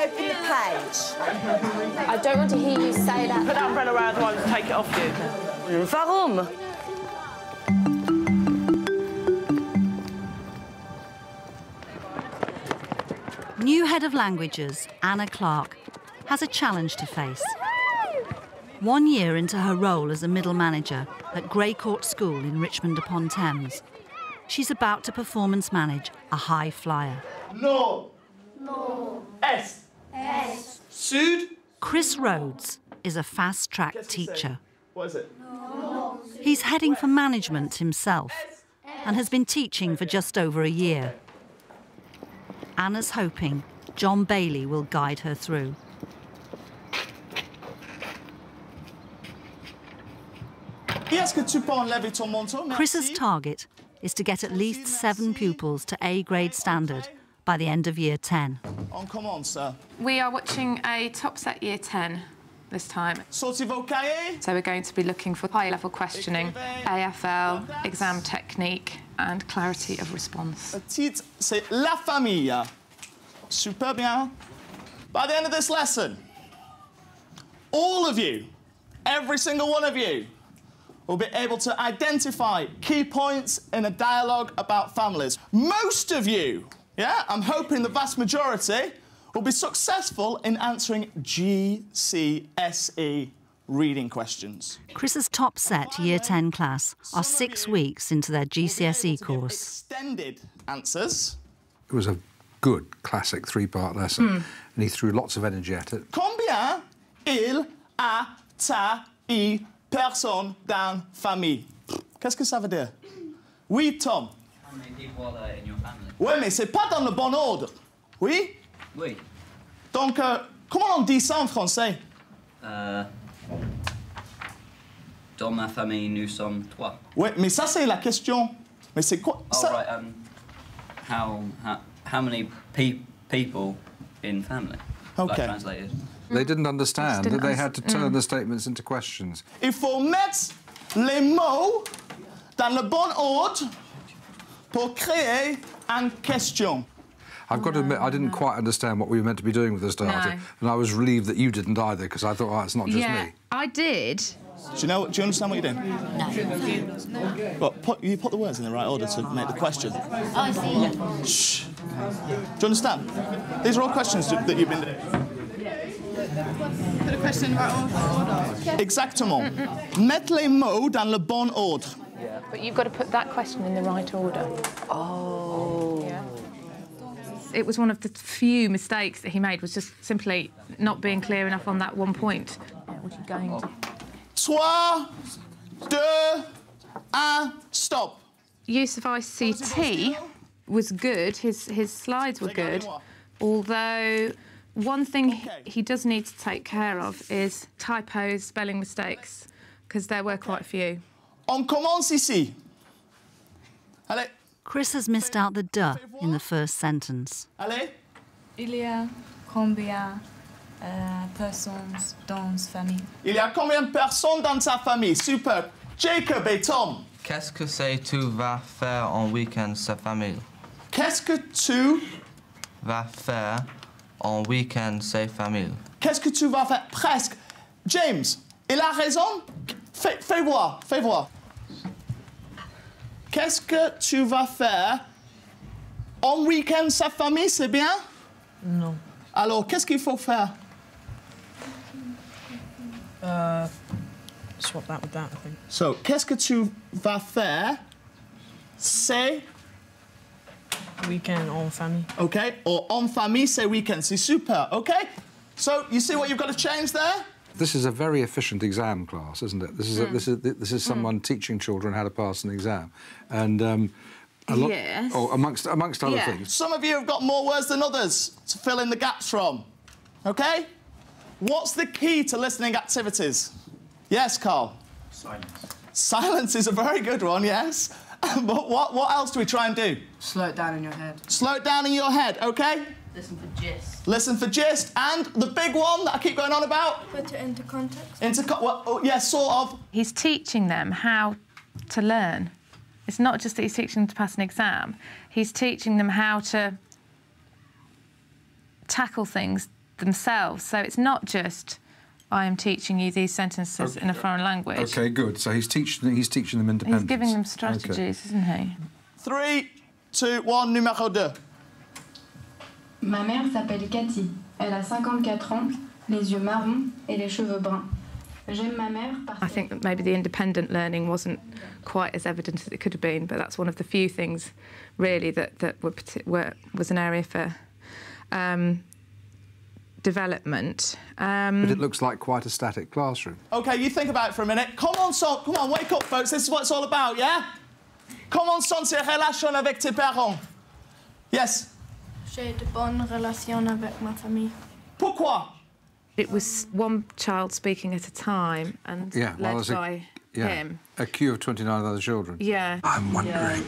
open the page. I don't want to hear you say that. Put that umbrella around, otherwise I'll take it off you. Warum? New head of languages, Anna Clark, has a challenge to face. 1 year into her role as a middle manager at Greycourt School in Richmond-upon-Thames, she's about to performance manage a high flyer. Nord. Est. Sud. Chris Rhodes is a fast-track teacher. What is it? He's heading for management himself and has been teaching for just over a year. Anna's hoping John Bailey will guide her through. Chris's target is to get at least 7 pupils to A-grade standard by the end of Year 10. We are watching a top set Year 10 this time. So we're going to be looking for high-level questioning, AFL, exam technique and clarity of response. C'est la famille. Super bien. By the end of this lesson, all of you, every single one of you, will be able to identify key points in a dialogue about families. Most of you, yeah, I'm hoping the vast majority, will be successful in answering GCSE reading questions. Chris's top set Year 10 class are 6 weeks into their GCSE course. Extended answers. It was a good classic 3-part lesson, and he threw lots of energy at it. Combien il a eu personnes dans famille? Qu'est-ce que ça veut dire? Oui, Tom. How many people are there in your family? Oui, mais c'est pas dans le bon ordre. Oui? Oui. Donc, comment on dit ça en français? Dans ma famille, nous sommes 3. Oui, mais ça, c'est la question. Mais c'est quoi ça? Oh, right, how many people in family? Okay. Like translated. They didn't understand that they had to turn the statements into questions. Il faut mettre les mots dans le bon ordre pour créer une question. I've got to admit, I didn't quite understand what we were meant to be doing with the starter, and I was relieved that you didn't either, because I thought, oh, it's not just me. I did. Do you understand what you're doing? No. Well, you put the words in the right order to make the question. Oh, I see. Yeah. Shh. Do you understand? These are all questions that you've been doing. Put a question in the right order. Exactement. Mettre les mots dans le bon ordre. Yeah. But you've got to put that question in the right order. Oh. Yeah. It was one of the few mistakes that he made, was just simply not being clear enough on that one point. Yeah, what are you going to? 3, 2, 1, stop. Use of ICT was good, his slides were good, although one thing he does need to take care of is typos, spelling mistakes, because there were quite a few. On commence ici. Allez. Chris has missed out the de in the first sentence. Allez. Il y a combien personnes dans sa famille? Il y a combien de personnes dans sa famille? Super. Jacob et Tom. Qu'est-ce que tu vas faire en week-end sa famille? Qu'est-ce que tu vas faire en week-end sa famille? Qu'est-ce que tu vas faire? Presque. James, il a raison? Fais voir, fais voir. Qu'est-ce que tu vas faire en week-end sa famille, c'est bien? Non. Alors, qu'est-ce qu'il faut faire? Swap that with that, I think. So, qu'est-ce que tu vas faire? C'est... Weekend en famille. OK. Or en famille, c'est weekend. C'est super, OK? So, you see what you've got to change there? This is a very efficient exam class, isn't it? This is someone teaching children how to pass an exam, and amongst other things. Some of you have got more words than others to fill in the gaps from. OK? What's the key to listening activities? Yes, Carl. Silence. Silence is a very good one. Yes. But what else do we try and do? Slow it down in your head. Slow it down in your head. OK? Listen for gist. Listen for gist. And the big one that I keep going on about? Put it into context. Yes, sort of. He's teaching them how to learn. It's not just that he's teaching them to pass an exam. He's teaching them how to tackle things themselves. So it's not just, I am teaching you these sentences in a foreign language. OK, good. So he's teaching them independence. He's giving them strategies, isn't he? 3, 2, 1, numéro 2. Ma mère s'appelle Cathy. Elle a 54 ans, les yeux marrons et les cheveux bruns. J'aime ma mère parce I think that maybe the independent learning wasn't quite as evident as it could have been, but that's one of the few things, really, that was an area for development. But it looks like quite a static classroom. OK, you think about it for a minute. Come on, son. Come on, wake up, folks. This is what it's all about, yeah? Comment sont tes relations avec tes parents? Yes? J'ai de bonnes relations avec ma famille. Pourquoi? It was one child speaking at a time and led by him. A queue of 29 other children. Yeah. I'm wondering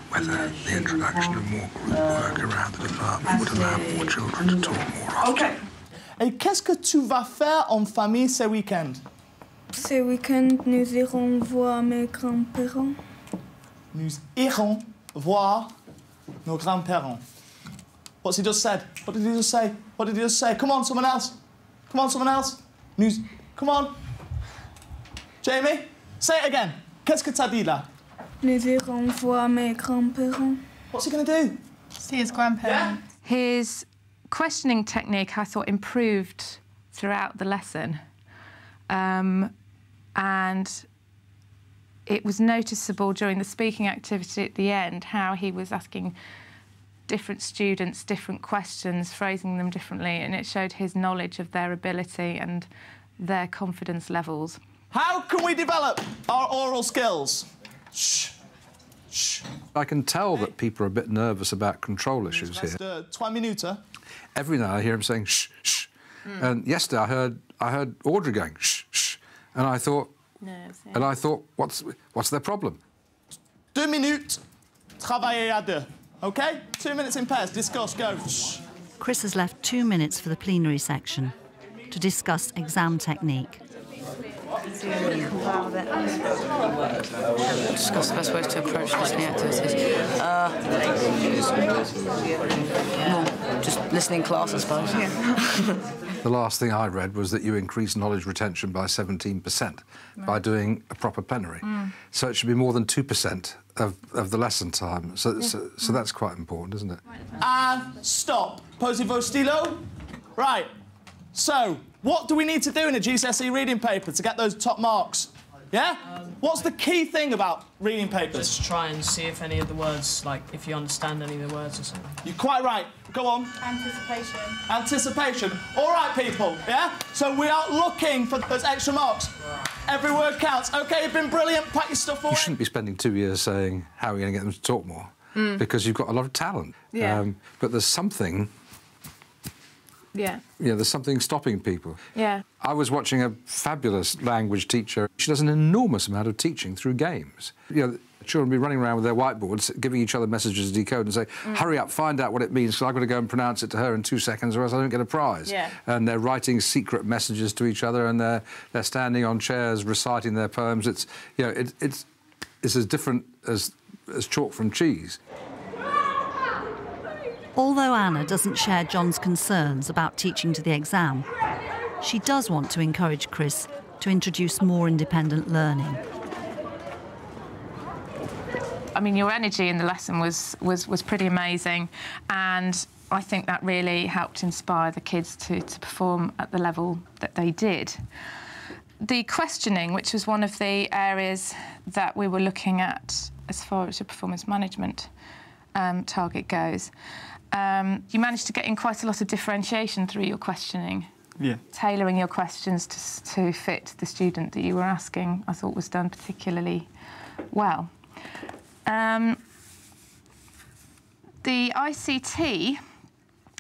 whether the introduction of more group work around the department would allow more children to talk more often. OK. Et qu'est-ce que tu vas faire en famille ce week-end? Ce week-end, nous irons voir mes grands-parents. Nous irons voir nos grands-parents. What's he just said? What did he just say? What did he just say? Come on, someone else. Come on, someone else. Come on. Jamie, say it again. Qu'est-ce que t'as dit là? Nous irons voir mes grands-parents. What's he going to do? See his grandparents. Yeah. His questioning technique, I thought, improved throughout the lesson. And it was noticeable during the speaking activity at the end how he was asking different students different questions, phrasing them differently, and it showed his knowledge of their ability and their confidence levels. How can we develop our oral skills? Shh. Shh. I can tell that people are a bit nervous about control issues here. 3 minutes. Every now I hear him saying shh, shh. And yesterday I heard Audrey going shh, shh. And I thought, what's their problem? 2 minutes, travailler à deux. OK? 2 minutes in pairs. Discuss. Go. Shh. Chris has left 2 minutes for the plenary section to discuss exam technique. Discuss the best ways to approach listening activities. Well, just listening class, I suppose. The last thing I read was that you increase knowledge retention by 17% by doing a proper plenary. So it should be more than 2% of the lesson time. So that's quite important, isn't it? And stop. Posez vos stylos. Right. So, what do we need to do in a GCSE reading paper to get those top marks? Yeah? What's the key thing about reading papers? Just try and see if any of the words, like, if you understand any of the words or something. You're quite right. Go on. Anticipation. Anticipation. All right, people, yeah? So we are looking for those extra marks. Every word counts. OK, you've been brilliant. Pack your stuff away. You shouldn't be spending 2 years saying how are we going to get them to talk more, because you've got a lot of talent. Yeah. But there's something... Yeah. Yeah, there's something stopping people. Yeah. I was watching a fabulous language teacher. She does an enormous amount of teaching through games. You know, children will be running around with their whiteboards, giving each other messages to decode and say, hurry up, find out what it means, because I've got to go and pronounce it to her in 2 seconds or else I don't get a prize. Yeah. And they're writing secret messages to each other, and they're standing on chairs reciting their poems. It's, you know, it's as different as chalk from cheese. Although Anna doesn't share John's concerns about teaching to the exam, she does want to encourage Chris to introduce more independent learning. I mean, your energy in the lesson was pretty amazing, and I think that really helped inspire the kids to perform at the level that they did. The questioning, which was one of the areas that we were looking at as far as your performance management target goes, you managed to get in quite a lot of differentiation through your questioning. Yeah. Tailoring your questions to fit the student that you were asking, I thought was done particularly well. The ICT,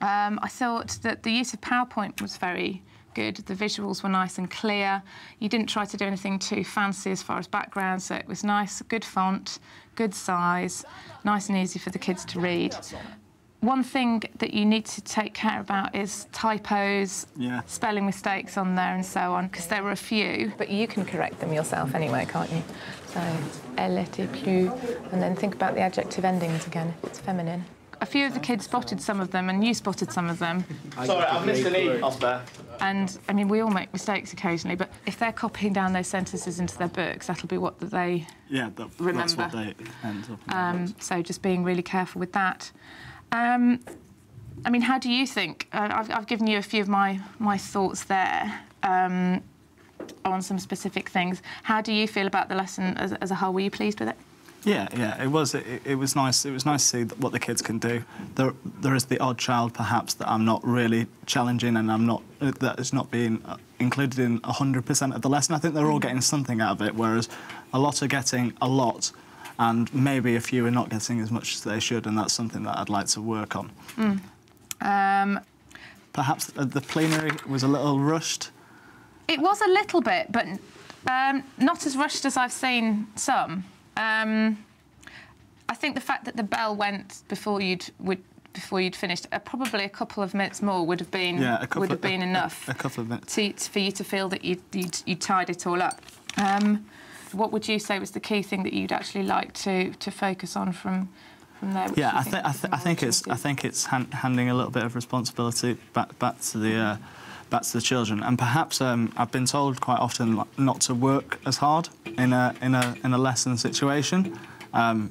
I thought that the use of PowerPoint was very good. The visuals were nice and clear. You didn't try to do anything too fancy as far as background, so it was nice, good font, good size, nice and easy for the kids to read. One thing that you need to take care about is typos, spelling mistakes on there and so on, because there were a few. But you can correct them yourself anyway, can't you? So, elle était plus, and then think about the adjective endings again, if it's feminine. a few of the kids spotted some of them, and you spotted some of them. Sorry, I've missed an E, Oscar. And, I mean, we all make mistakes occasionally, but if they're copying down those sentences into their books, that'll be what they remember. That's what they end up. So just being really careful with that. I mean, how do you think? I've given you a few of my thoughts there on some specific things. How do you feel about the lesson as a whole? Were you pleased with it? Yeah, it was. It was nice. It was nice to see what the kids can do. There is the odd child, perhaps, that I'm not really challenging, and that is not being included in 100% of the lesson. I think they're all getting something out of it, whereas a lot are getting a lot, and maybe a few are not getting as much as they should, and that's something that I'd like to work on. Perhaps the plenary was a little rushed. It was a little bit, but not as rushed as I've seen some. I think the fact that the bell went before you'd finished, probably a couple of minutes more would have been enough. A couple of minutes for you to feel that you'd tied it all up. What would you say was the key thing that you'd actually like to focus on from there? Yeah, I think it's handing a little bit of responsibility back to the children, and perhaps I've been told quite often not to work as hard in a lesson situation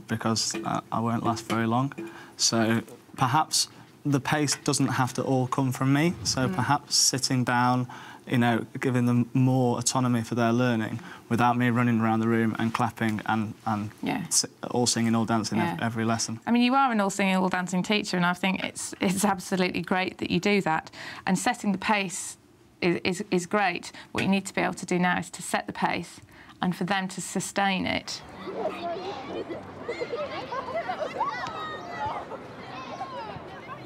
because I won't last very long. So perhaps the pace doesn't have to all come from me. So perhaps sitting down, you know, giving them more autonomy for their learning without me running around the room and clapping and all singing, all dancing every lesson. I mean, you are an all singing, all dancing teacher, and I think it's absolutely great that you do that. And setting the pace is great. What you need to be able to do now is to set the pace and for them to sustain it.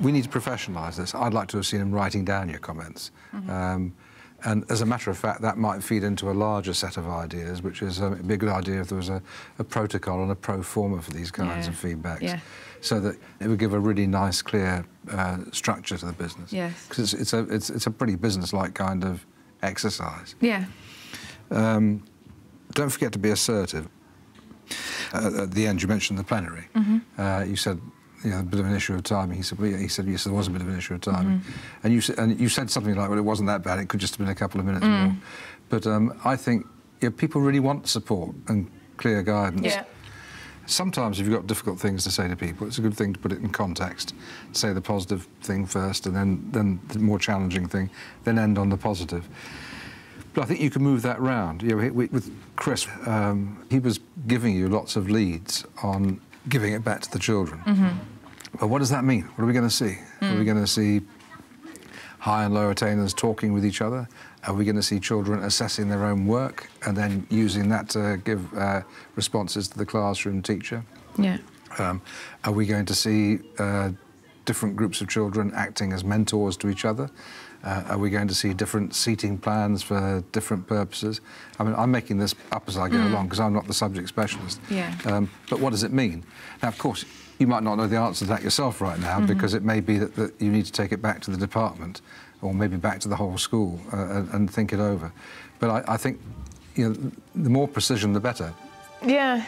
We need to professionalise this. I'd like to have seen him writing down your comments. And as a matter of fact, that might feed into a larger set of ideas, which is it'd be a good idea if there was a protocol and a pro forma for these kinds of feedbacks, so that it would give a really nice, clear structure to the business. Yes. Because it's a pretty business-like kind of exercise. Yeah. Don't forget to be assertive. At the end, you mentioned the plenary. You said, you know, a bit of an issue of timing. He said, well, yes, there was a bit of an issue of timing. And you said something like, well, it wasn't that bad. It could just have been a couple of minutes more. But I think people really want support and clear guidance. Yeah. Sometimes if you've got difficult things to say to people, it's a good thing to put it in context. Say the positive thing first, and then the more challenging thing, then end on the positive. But I think you can move that round. You know, with Chris, he was giving you lots of leads on giving it back to the children. But what does that mean? What are we going to see? Are we going to see high and low attainers talking with each other? Are we going to see children assessing their own work and then using that to give responses to the classroom teacher? Yeah. Are we going to see different groups of children acting as mentors to each other? Are we going to see different seating plans for different purposes? I mean, I'm making this up as I go along because I'm not the subject specialist. Yeah. But what does it mean? Now, of course, you might not know the answer to that yourself right now because it may be that you need to take it back to the department or maybe back to the whole school and think it over. But I think, you know, the more precision, the better. Yeah.